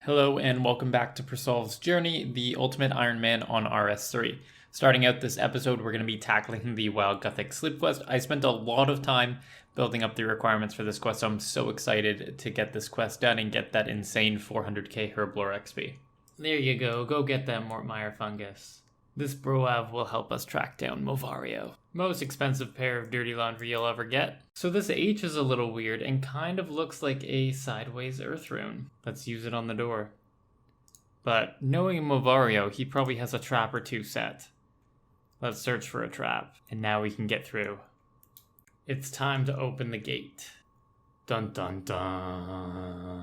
Hello and welcome back to Persolve's Journey, the ultimate Ironman on RS3. Starting out this episode, we're going to be tackling the Wild Gothic Sleep quest. I spent a lot of time building up the requirements for this quest, so I'm so excited to get this quest done and get that insane 400k Herblore XP. There you go get that Mortmire fungus. This Broav will help us track down Movario. Most expensive pair of dirty laundry you'll ever get. So this H is a little weird and kind of looks like a sideways earth rune. Let's use it on the door. But knowing Movario, he probably has a trap or two set. Let's search for a trap. And now we can get through. It's time to open the gate. Dun dun dun.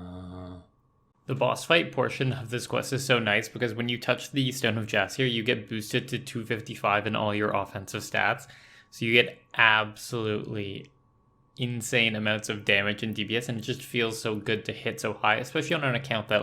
The boss fight portion of this quest is so nice because when you touch the Stone of Jassier, you get boosted to 255 in all your offensive stats. So you get absolutely insane amounts of damage and DPS, and it just feels so good to hit so high, especially on an account that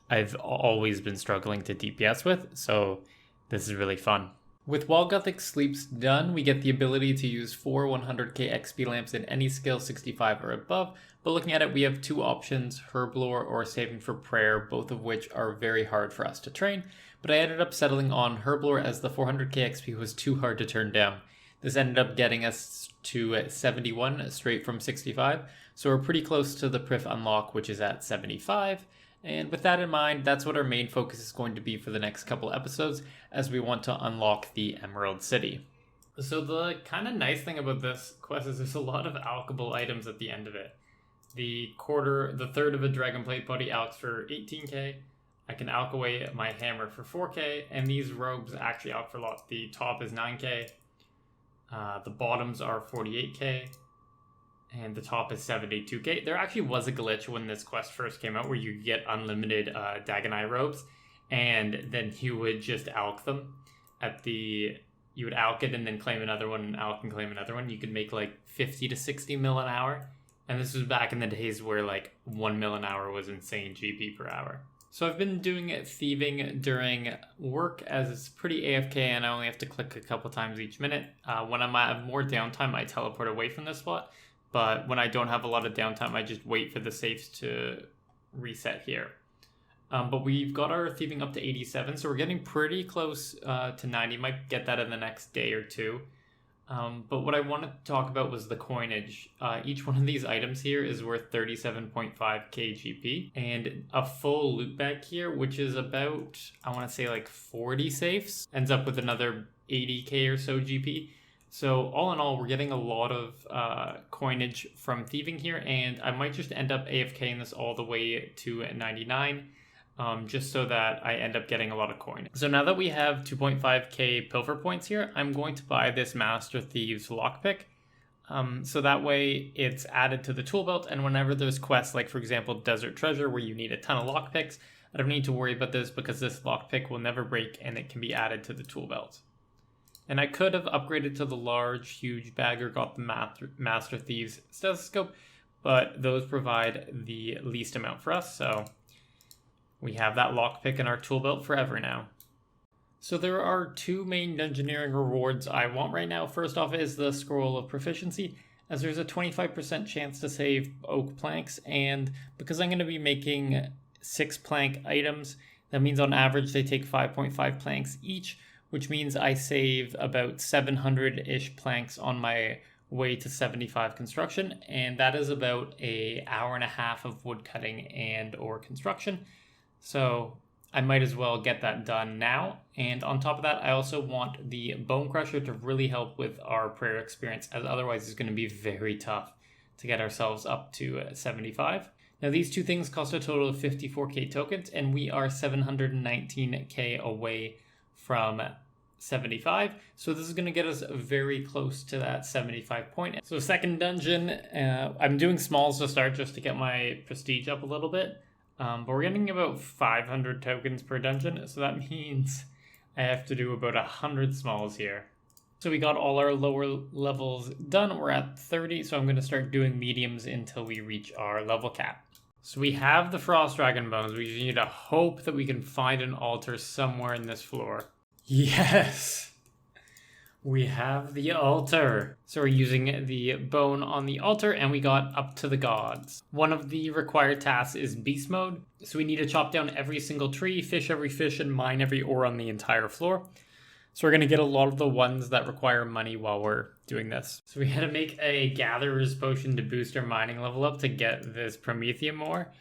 I've always been struggling to DPS with. So this is really fun. With Wild Gothic Sleeps done, we get the ability to use 4 100k XP lamps in any skill 65 or above, but looking at it, we have two options, Herblore or Saving for Prayer, both of which are very hard for us to train, but I ended up settling on Herblore as the 400k XP was too hard to turn down. This ended up getting us to 71 straight from 65, so we're pretty close to the Prif unlock, which is at 75. And with that in mind, that's what our main focus is going to be for the next couple episodes as we want to unlock the Emerald City. So the kind of nice thing about this quest is there's a lot of alchable items at the end of it. The third of a Dragonplate body alchs for 18k. I can alch away my hammer for 4k, and these robes actually alch for a lot. The top is 9k, the bottoms are 48k. And the top is 72k. There actually was a glitch when this quest first came out where you get unlimited Dagonai robes, and then you would just alch them you would alch it and then claim another one and alch and claim another one. You could make 50 to 60 mil an hour. And this was back in the days where 1 mil an hour was insane GP per hour. So I've been doing thieving during work as it's pretty AFK and I only have to click a couple times each minute. When I have more downtime, I teleport away from this spot. But when I don't have a lot of downtime, I just wait for the safes to reset here. But we've got our thieving up to 87, so we're getting pretty close to 90. Might get that in the next day or two. But what I wanted to talk about was the coinage. Each one of these items here is worth 37.5k GP. And a full loot bag here, which is about, I want to say 40 safes, ends up with another 80k or so GP. So all in all, we're getting a lot of coinage from thieving here, and I might just end up AFKing this all the way to 99, just so that I end up getting a lot of coin. So now that we have 2.5k pilfer points here, I'm going to buy this Master Thieves lockpick. So that way it's added to the tool belt, and whenever there's quests, like for example, Desert Treasure, where you need a ton of lockpicks, I don't need to worry about this because this lockpick will never break and it can be added to the tool belt. And I could have upgraded to the large, huge bag or got the Master Thieves stethoscope, but those provide the least amount for us, so we have that lockpick in our tool belt forever now. So there are two main dungeoneering rewards I want right now. First off is the Scroll of Proficiency, as there's a 25% chance to save oak planks, and because I'm going to be making 6 plank items, that means on average they take 5.5 planks each, which means I save about 700-ish planks on my way to 75 construction, and that is about an hour and a half of woodcutting and or construction. So I might as well get that done now. And on top of that, I also want the Bone Crusher to really help with our prayer experience, as otherwise it's going to be very tough to get ourselves up to 75. Now these two things cost a total of 54k tokens, and we are 719k away from 75, so this is going to get us very close to that 75 point. So second dungeon, I'm doing smalls to start just to get my prestige up a little bit, but we're getting about 500 tokens per dungeon, so that means I have to do about 100 smalls here. So we got all our lower levels done. We're at 30, so I'm going to start doing mediums until we reach our level cap. So we have the Frost Dragon Bones. We just need to hope that we can find an altar somewhere in this floor. Yes! We have the altar. So we're using the bone on the altar and we got up to the gods. One of the required tasks is beast mode. So we need to chop down every single tree, fish every fish, and mine every ore on the entire floor. So we're going to get a lot of the ones that require money while we're doing this. So we had to make a gatherer's potion to boost our mining level up to get this promethium ore.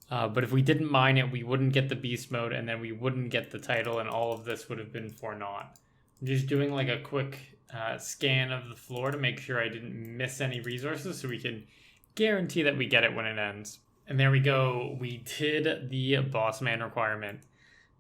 But if we didn't mine it, we wouldn't get the beast mode and then we wouldn't get the title, and all of this would have been for naught. I'm just doing like a quick scan of the floor to make sure I didn't miss any resources so we can guarantee that we get it when it ends. And there we go. We did the boss man requirement.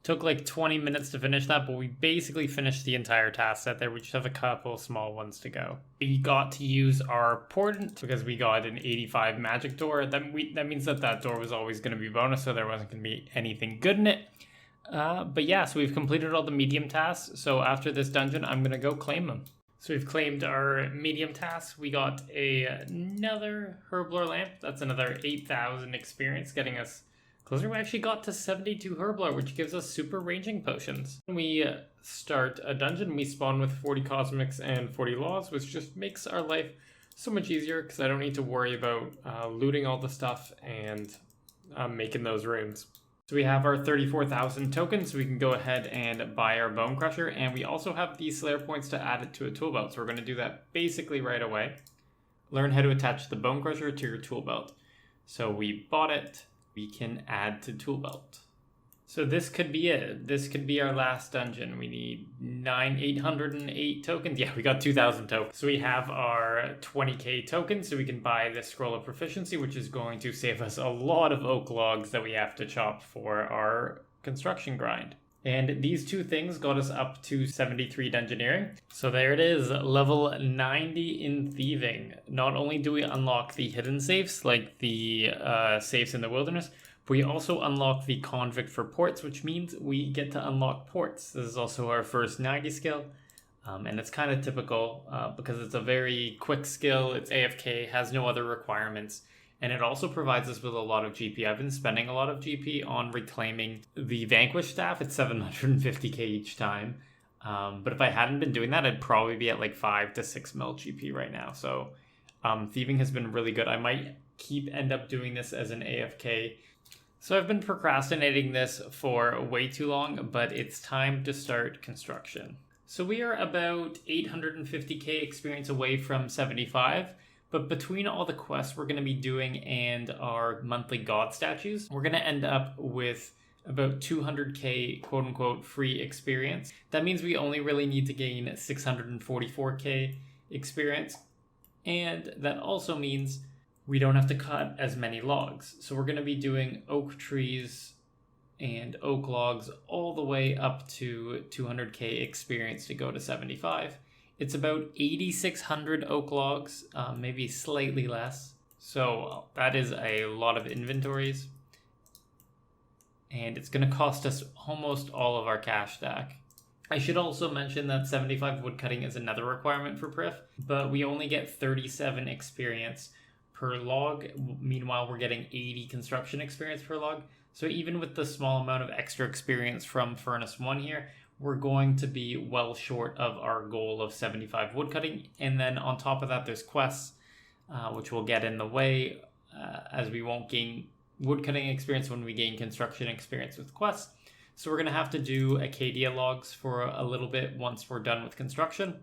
Took like 20 minutes to finish that, but we basically finished the entire task set there. We just have a couple small ones to go. We got to use our portent because we got an 85 magic door. That means that door was always going to be bonus, so there wasn't going to be anything good in it. But yeah, so we've completed all the medium tasks. So after this dungeon, I'm going to go claim them. So we've claimed our medium tasks. We got another herblore lamp. That's another 8,000 experience, getting us closer. We actually got to 72 herblore, which gives us super ranging potions. When we start a dungeon, we spawn with 40 cosmics and 40 laws, which just makes our life so much easier because I don't need to worry about looting all the stuff and making those runes. So we have our 34,000 tokens, so we can go ahead and buy our Bone Crusher, and we also have the Slayer points to add it to a tool belt. So we're going to do that basically right away. Learn how to attach the Bone Crusher to your tool belt. So we bought it, we can add to tool belt. So this could be it. This could be our last dungeon. We need 808 tokens. Yeah, we got 2,000 tokens. So we have our 20k tokens, so we can buy this Scroll of Proficiency, which is going to save us a lot of oak logs that we have to chop for our construction grind. And these two things got us up to 73 dungeoneering. So there it is, level 90 in thieving. Not only do we unlock the hidden safes, like the safes in the wilderness, we also unlock the convict for ports, which means we get to unlock ports. This is also our first Nagi skill, and it's kind of typical because it's a very quick skill. It's AFK, has no other requirements, and it also provides us with a lot of GP. I've been spending a lot of GP on reclaiming the Vanquish staff. It's 750k each time, but if I hadn't been doing that, I'd probably be at like 5 to 6 mil GP right now. So thieving has been really good. I might end up doing this as an AFK. So I've been procrastinating this for way too long, but it's time to start construction. So we are about 850k experience away from 75, but between all the quests we're going to be doing and our monthly god statues, we're going to end up with about 200k quote-unquote free experience. That means we only really need to gain 644k experience, and that also means we don't have to cut as many logs. So we're going to be doing oak trees and oak logs all the way up to 200k experience to go to 75. It's about 8,600 oak logs, maybe slightly less. So that is a lot of inventories. And it's going to cost us almost all of our cash stack. I should also mention that 75 woodcutting is another requirement for Prif, but we only get 37 experience per log. Meanwhile, we're getting 80 construction experience per log. So even with the small amount of extra experience from Furnace 1 here, we're going to be well short of our goal of 75 woodcutting. And then on top of that, there's quests, which will get in the way as we won't gain woodcutting experience when we gain construction experience with quests. So we're going to have to do Acadia logs for a little bit once we're done with construction.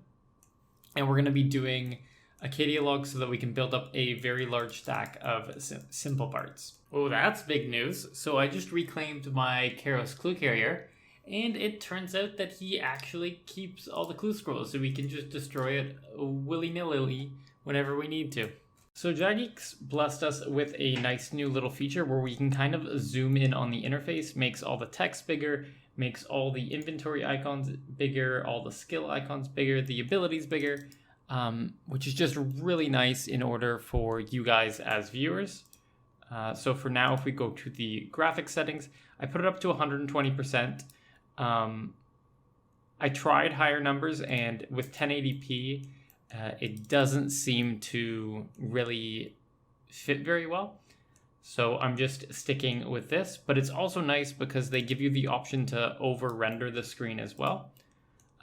And we're going to be doing Acadia logs so that we can build up a very large stack of simple parts. Oh, that's big news. So I just reclaimed my Karos clue carrier, and it turns out that he actually keeps all the clue scrolls, so we can just destroy it willy-nilly whenever we need to. So Jageeks blessed us with a nice new little feature where we can kind of zoom in on the interface, makes all the text bigger, makes all the inventory icons bigger, all the skill icons bigger, the abilities bigger, which is just really nice in order for you guys as viewers. So for now, if we go to the graphics settings, I put it up to 120%. I tried higher numbers, and with 1080p, it doesn't seem to really fit very well. So I'm just sticking with this, but it's also nice because they give you the option to over-render the screen as well,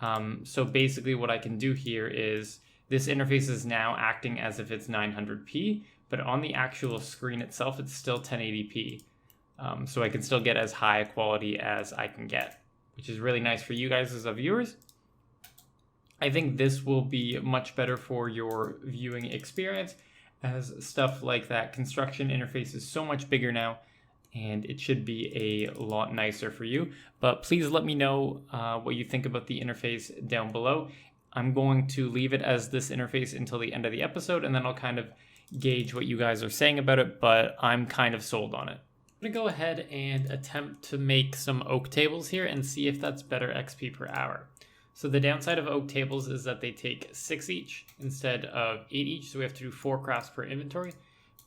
So basically what I can do here is this interface is now acting as if it's 900p, but on the actual screen itself, it's still 1080p. So I can still get as high a quality as I can get, which is really nice for you guys as viewers. I think this will be much better for your viewing experience, as stuff like that construction interface is so much bigger now, and it should be a lot nicer for you. But please let me know what you think about the interface down below. I'm going to leave it as this interface until the end of the episode, and then I'll kind of gauge what you guys are saying about it, but I'm kind of sold on it. I'm gonna go ahead and attempt to make some oak tables here and see if that's better XP per hour. So the downside of oak tables is that they take 6 each instead of 8 each, so we have to do 4 crafts per inventory.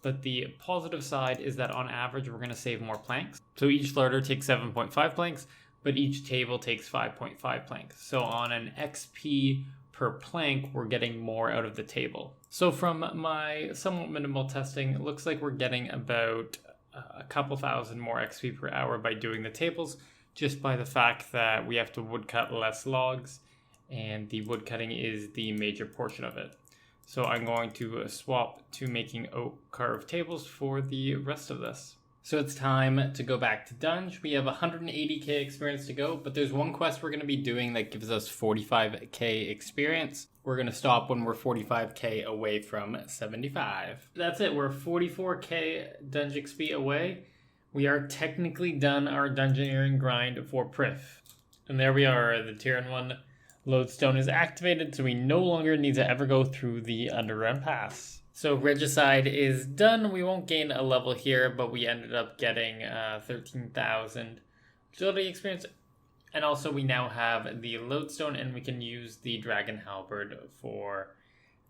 But the positive side is that on average, we're going to save more planks. So each larder takes 7.5 planks, but each table takes 5.5 planks. So on an XP per plank, we're getting more out of the table. So from my somewhat minimal testing, it looks like we're getting about a couple thousand more XP per hour by doing the tables, just by the fact that we have to woodcut less logs, and the woodcutting is the major portion of it. So I'm going to swap to making oak carved tables for the rest of this. So it's time to go back to Dunge. We have 180k experience to go, but there's one quest we're going to be doing that gives us 45k experience. We're going to stop when we're 45k away from 75. That's it, we're 44k Dunge XP away. We are technically done our dungeoneering grind for Prif. And there we are, the tier 1 lodestone is activated, so we no longer need to ever go through the underground pass. So Regicide is done. We won't gain a level here, but we ended up getting 13,000 agility experience. And also we now have the lodestone, and we can use the dragon halberd for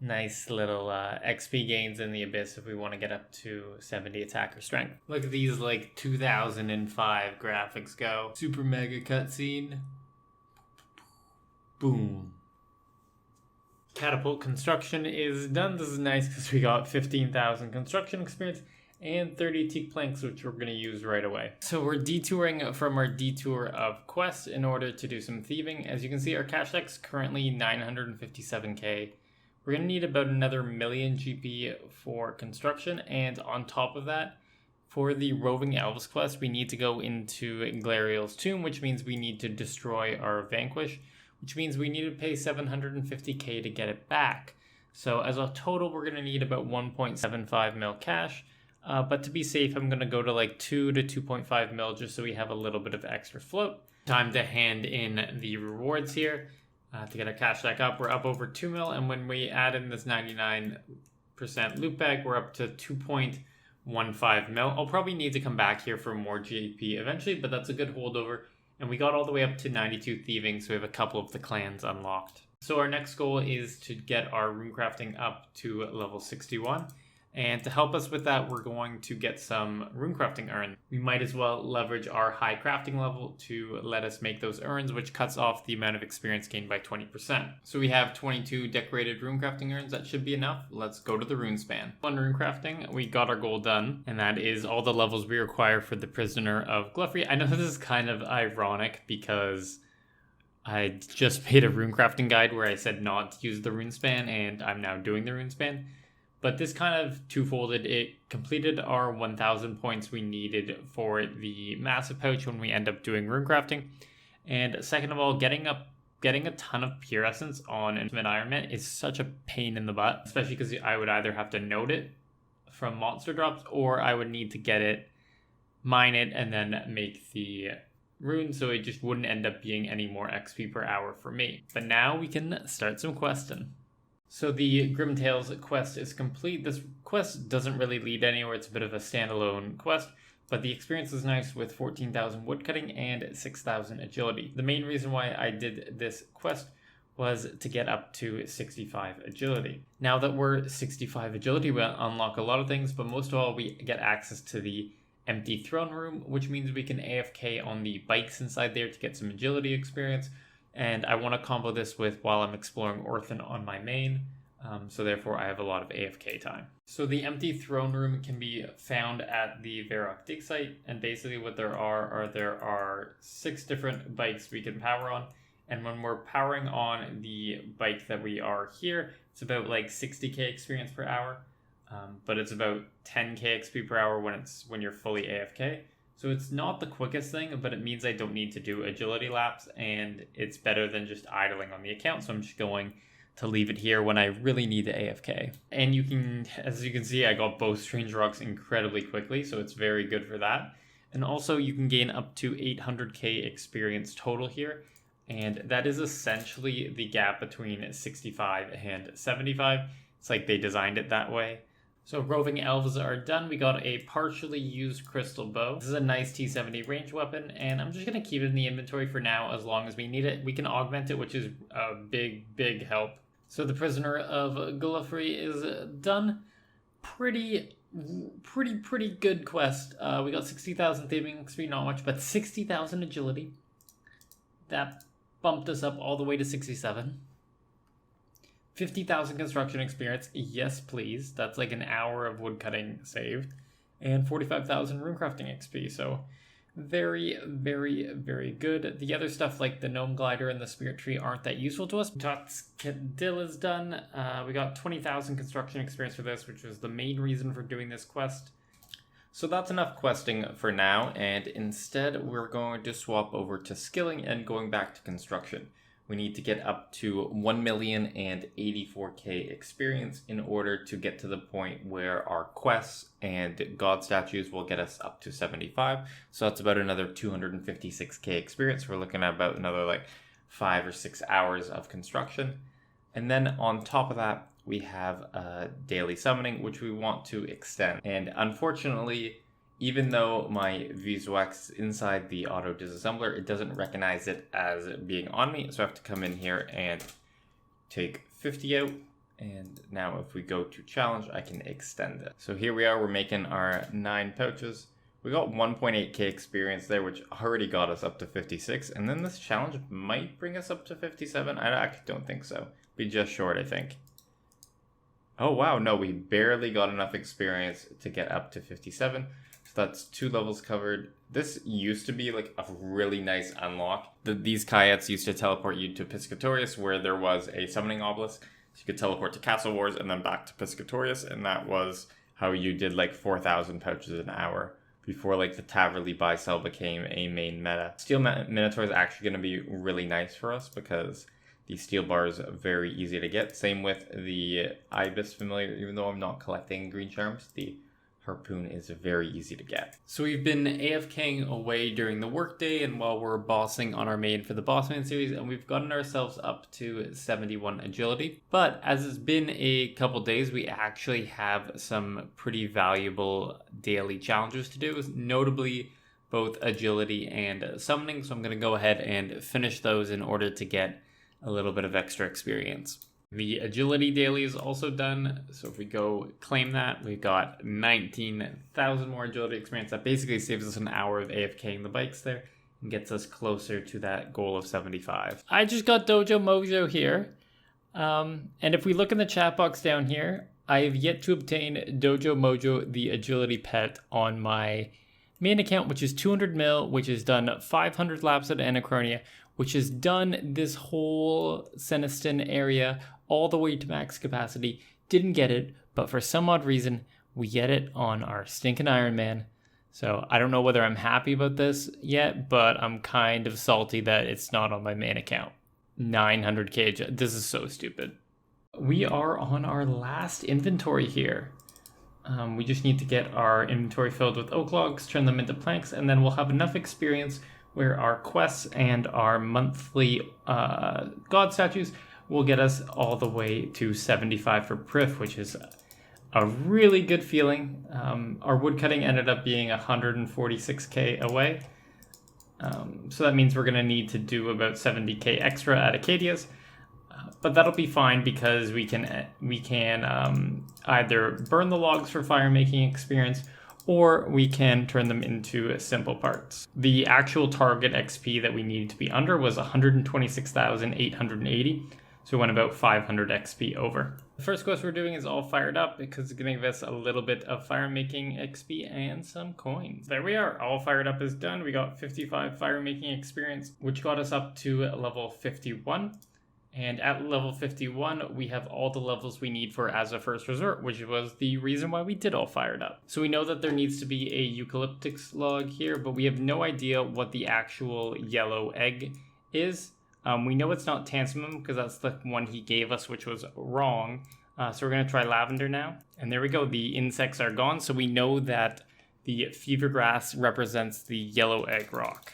nice little XP gains in the abyss if we want to get up to 70 attack or strength. Look at these like 2005 graphics go. Super mega cutscene. Boom. Catapult construction is done. This is nice because we got 15,000 construction experience and 30 teak planks, which we're going to use right away. So we're detouring from our detour of quests in order to do some thieving. As you can see, our cash deck's currently 957k. We're going to need about another million GP for construction, and on top of that, for the Roving Elves quest, we need to go into Glariel's tomb, which means we need to destroy our Vanquish, which means we need to pay 750k to get it back. So as a total, we're going to need about 1.75 mil cash, but to be safe, I'm going to go to like 2 to 2.5 mil just so we have a little bit of extra float. Time to hand in the rewards here. To get our cash stack up, we're up over 2 mil, and when we add in this 99% loot bag, we're up to 2.15 mil. I'll probably need to come back here for more GP eventually, but that's a good holdover. And we got all the way up to 92 thieving, so we have a couple of the clans unlocked. So our next goal is to get our runecrafting up to level 61. And to help us with that, we're going to get some runecrafting urns. We might as well leverage our high crafting level to let us make those urns, which cuts off the amount of experience gained by 20%. So we have 22 decorated runecrafting urns. That should be enough. Let's go to the runespan. On runecrafting, we got our goal done, and that is all the levels we require for the Prisoner of Gluffrey. I know this is kind of ironic because I just made a runecrafting guide where I said not to use the runespan, and I'm now doing the runespan. But this kind of twofolded. It completed our 1,000 points we needed for the massive pouch when we end up doing runecrafting. And second of all, getting a ton of pure essence on Ultimate Ironman is such a pain in the butt, especially because I would either have to note it from monster drops, or I would need to get it, mine it, and then make the rune, so it just wouldn't end up being any more XP per hour for me. But now we can start some questing. So the Grimtails quest is complete. This quest doesn't really lead anywhere. It's a bit of a standalone quest, but the experience is nice with 14,000 woodcutting and 6,000 agility. The main reason why I did this quest was to get up to 65 agility. Now that we're 65 agility, we unlock a lot of things, but most of all, we get access to the empty throne room, which means we can AFK on the bikes inside there to get some agility experience. And I want to combo this with while I'm exploring Orphan on my main, so therefore I have a lot of AFK time. So the empty throne room can be found at the Varrock dig site, and basically what there are 6 different bikes we can power on, And when we're powering on the bike that we are here, it's about like 60k experience per hour, but it's about 10k XP per hour when you're fully AFK. So it's not the quickest thing, but it means I don't need to do agility laps, and it's better than just idling on the account. So I'm just going to leave it here when I really need the AFK. And you can, as you can see, I got both strange rocks incredibly quickly, so it's very good for that. And also you can gain up to 800k experience total here, and that is essentially the gap between 65 and 75. It's like they designed it that way. So roving elves are done. We got a partially used crystal bow. This is a nice T70 range weapon, and I'm just going to keep it in the inventory for now as long as we need it. We can augment it, which is a big help. So the Prisoner of Gallifrey is done. Pretty good quest. We got 60,000 thieving XP, not much, but 60,000 agility. That bumped us up all the way to 67. 50,000 construction experience, yes please. That's like an hour of woodcutting saved. And 45,000 runecrafting XP, so very good. The other stuff like the gnome glider and the spirit tree aren't that useful to us. Dill is done. We got 20,000 construction experience for this, which was the main reason for doing this quest. So that's enough questing for now, and instead we're going to swap over to skilling and going back to construction. We need to get up to 1,084,000 experience in order to get to the point where our quests and god statues will get us up to 75. So that's about another 256k experience. We're looking at about another like 5 or 6 hours of construction. And then on top of that, we have daily summoning, which we want to extend. And unfortunately, even though my Viswax inside the auto disassembler, it doesn't recognize it as being on me. So I have to come in here and take 50 out. And now if we go to challenge, I can extend it. So here we are, we're making our 9 pouches. We got 1.8k experience there, which already got us up to 56. And then this challenge might bring us up to 57. I actually don't think so. Be just short, I think. Oh wow, no, we barely got enough experience to get up to 57. That's 2 levels covered. This used to be like a really nice unlock. These kayaks used to teleport you to Piscatorius, where there was a summoning obelisk. So you could teleport to Castle Wars and then back to Piscatorius, and that was how you did like 4,000 pouches an hour before like the Taverly buy-sell became a main meta. Steel Minotaur is actually going to be really nice for us because the steel bar is very easy to get. Same with the Ibis familiar, even though I'm not collecting green charms, the harpoon is very easy to get. So we've been AFKing away during the workday and while we're bossing on our main for the Bossman series, and we've gotten ourselves up to 71 agility. But as it's been a couple days, we actually have some pretty valuable daily challenges to do, notably both agility and summoning. So I'm going to go ahead and finish those in order to get a little bit of extra experience. The agility daily is also done, so if we go claim that, we've got 19,000 more agility experience. That basically saves us an hour of AFKing the bikes there and gets us closer to that goal of 75. I just got Dojo Mojo here, and if we look in the chat box down here, I have yet to obtain Dojo Mojo, the agility pet, on my main account, which is 200 mil, which has done 500 laps at Anachronia, which has done this whole Seniston area all the way to max capacity. Didn't get it, but for some odd reason, we get it on our stinking Ironman. So I don't know whether I'm happy about this yet, but I'm kind of salty that it's not on my main account. 900k, this is so stupid. We are on our last inventory here. We just need to get our inventory filled with oak logs, turn them into planks, and then we'll have enough experience where our quests and our monthly god statues will get us all the way to 75 for Prif, which is a really good feeling. Our woodcutting ended up being 146k away. So that means we're going to need to do about 70k extra at Acadia's. But that'll be fine because we can either burn the logs for fire making experience, or we can turn them into simple parts. The actual target XP that we needed to be under was 126,880. So we went about 500 XP over. The first quest we're doing is all fired up because it's going to give us a little bit of fire making XP and some coins. There we are. All fired up is done. We got 55 fire making experience, which got us up to level 51. And at level 51, we have all the levels we need for as a first resort, which was the reason why we did all fired up. So we know that there needs to be a eucalyptus log here, but we have no idea what the actual yellow egg is. We know it's not tansamum because that's the one he gave us, which was wrong. So we're going to try lavender now. And there we go. The insects are gone. So we know that the fever grass represents the yellow egg rock.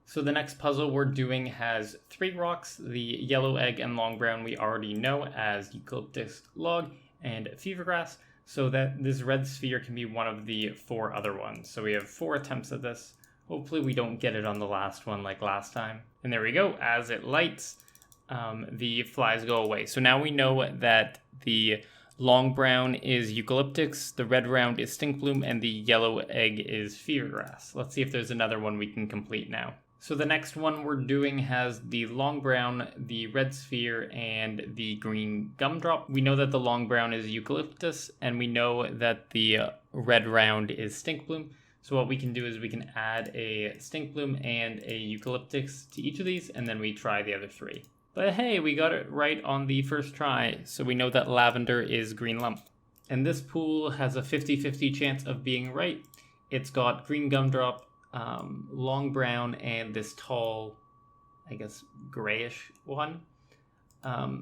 So the next puzzle we're doing has 3 rocks. The yellow egg and long brown we already know as eucalyptus log and fever grass. So that this red sphere can be one of the 4 other ones. So we have 4 attempts at this. Hopefully we don't get it on the last one like last time. And there we go. As it lights, the flies go away. So now we know that the long brown is eucalyptus, the red round is stink bloom, and the yellow egg is fever grass. Let's see if there's another one we can complete now. So the next one we're doing has the long brown, the red sphere, and the green gumdrop. We know that the long brown is eucalyptus, and we know that the red round is stink bloom. So what we can do is we can add a stink bloom and a eucalyptus to each of these, and then we try the other 3. But hey, we got it right on the first try, so we know that lavender is green lump. And this pool has a 50-50 chance of being right. It's got green gumdrop, long brown, and this tall, I guess, grayish one.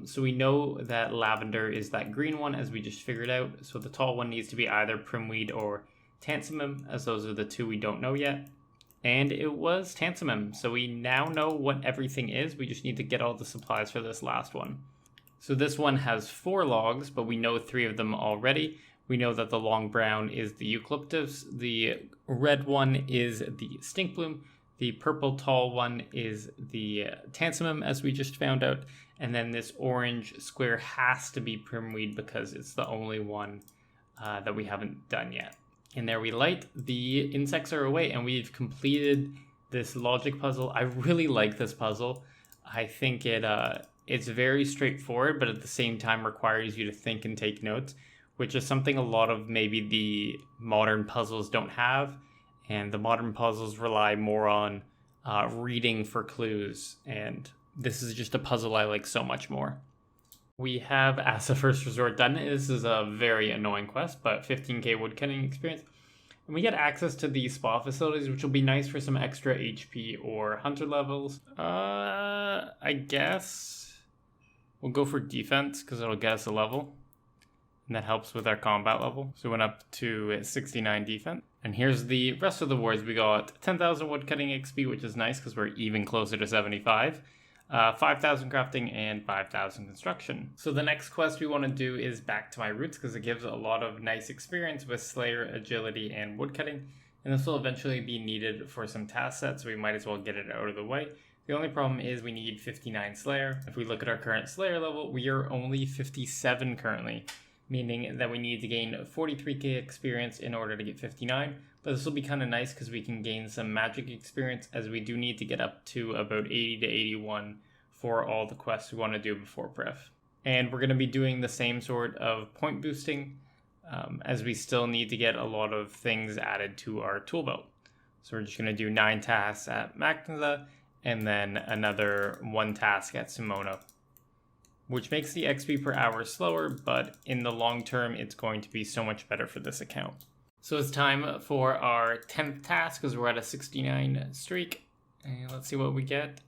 So we know that lavender is that green one, as we just figured out. So the tall one needs to be either primweed or tansamum, as those are the 2 we don't know yet. And it was tansamum, so we now know what everything is. We just need to get all the supplies for this last one. So this one has 4 logs, but we know 3 of them already. We know that the long brown is the eucalyptus, the red one is the stink bloom, the purple tall one is the tansamum, as we just found out, and then this orange square has to be primweed because it's the only one that we haven't done yet. And there we light, the insects are away, and we've completed this logic puzzle. I really like this puzzle. I think it's very straightforward, but at the same time requires you to think and take notes, which is something a lot of maybe the modern puzzles don't have. And the modern puzzles rely more on reading for clues. And this is just a puzzle I like so much more. We have, as a first resort, done it. This is a very annoying quest, but 15k woodcutting experience. And we get access to the spa facilities, which will be nice for some extra HP or hunter levels. I guess we'll go for defense because it'll get us a level. And that helps with our combat level. So we went up to 69 defense. And here's the rest of the wards. We got 10,000 woodcutting XP, which is nice because we're even closer to 75. 5,000 crafting and 5,000 construction. So the next quest we want to do is Back to My Roots because it gives a lot of nice experience with Slayer, Agility, and Woodcutting. And this will eventually be needed for some task sets, so we might as well get it out of the way. The only problem is we need 59 Slayer. If we look at our current Slayer level, we are only 57 currently, meaning that we need to gain 43k experience in order to get 59. But this will be kind of nice because we can gain some magic experience, as we do need to get up to about 80 to 81 for all the quests we want to do before Prif. And we're going to be doing the same sort of point boosting, as we still need to get a lot of things added to our tool belt. So we're just going to do 9 tasks at Magna and then another 1 task at Simona, which makes the XP per hour slower, but in the long term, it's going to be so much better for this account. So it's time for our 10th task because we're at a 69 streak. And let's see what we get.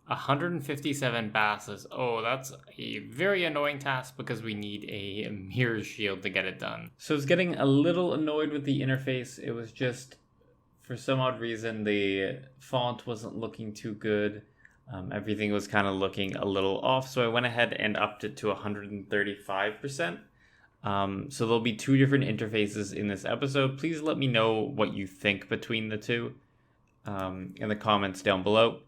157 basses. Oh, that's a very annoying task because we need a mirror shield to get it done. So I was getting a little annoyed with the interface. It was just, for some odd reason, the font wasn't looking too good. Everything was kind of looking a little off. So I went ahead and upped it to 135%. So there'll be 2 different interfaces in this episode. Please let me know what you think between the 2 in the comments down below,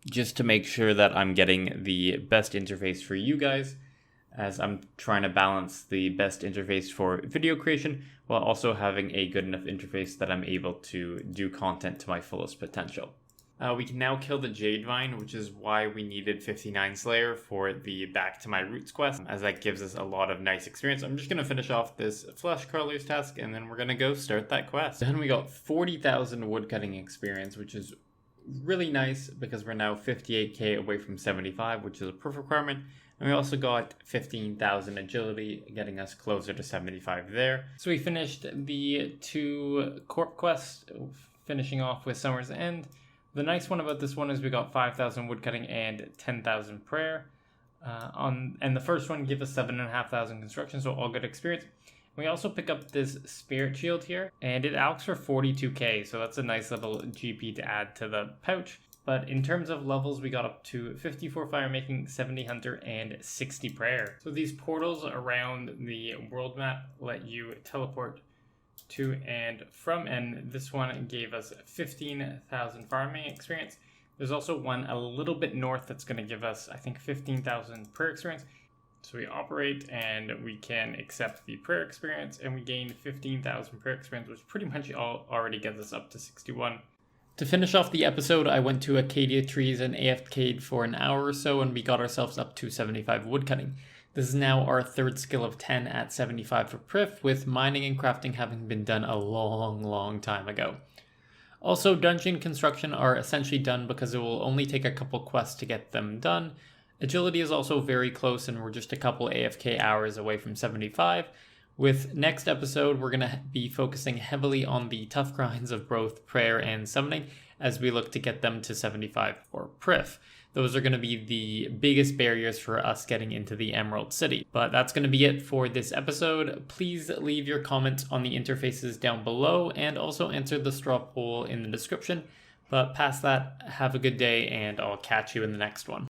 just to make sure that I'm getting the best interface for you guys, as I'm trying to balance the best interface for video creation while also having a good enough interface that I'm able to do content to my fullest potential. We can now kill the Jade Vine, which is why we needed 59 Slayer for the Back to My Roots quest, as that gives us a lot of nice experience. I'm just going to finish off this Flesh Crawlers task, and then we're going to go start that quest. Then we got 40,000 Woodcutting experience, which is really nice because we're now 58k away from 75, which is a Prif requirement. And we also got 15,000 agility, getting us closer to 75 there. So we finished the 2 corp quests, finishing off with Summer's End. The nice one about this one is we got 5,000 woodcutting and 10,000 prayer. And the first one gives us 7,500 construction, so all good experience. We also pick up this spirit shield here, and it asks for 42k, so that's a nice little GP to add to the pouch. But in terms of levels, we got up to 54 fire making, 70 hunter, and 60 prayer. So these portals around the world map let you teleport to and from, and this one gave us 15,000 farming experience. There's also one a little bit north that's going to give us, I think, 15,000 prayer experience. So we operate and we can accept the prayer experience, and we gain 15,000 prayer experience, which pretty much already gets us up to 61. To finish off the episode, I went to Acadia Trees and AFK'd for an hour or so, and we got ourselves up to 75 woodcutting. This is now our 3rd skill of 10 at 75 for Prif, with mining and crafting having been done a long time ago. Also, dungeon construction are essentially done because it will only take a couple quests to get them done. Agility is also very close, and we're just a couple AFK hours away from 75. With next episode, we're going to be focusing heavily on the tough grinds of both prayer and summoning as we look to get them to 75 for Prif. Those are going to be the biggest barriers for us getting into the Emerald City. But that's going to be it for this episode. Please leave your comments on the interfaces down below, and also answer the straw poll in the description. But past that, have a good day, and I'll catch you in the next one.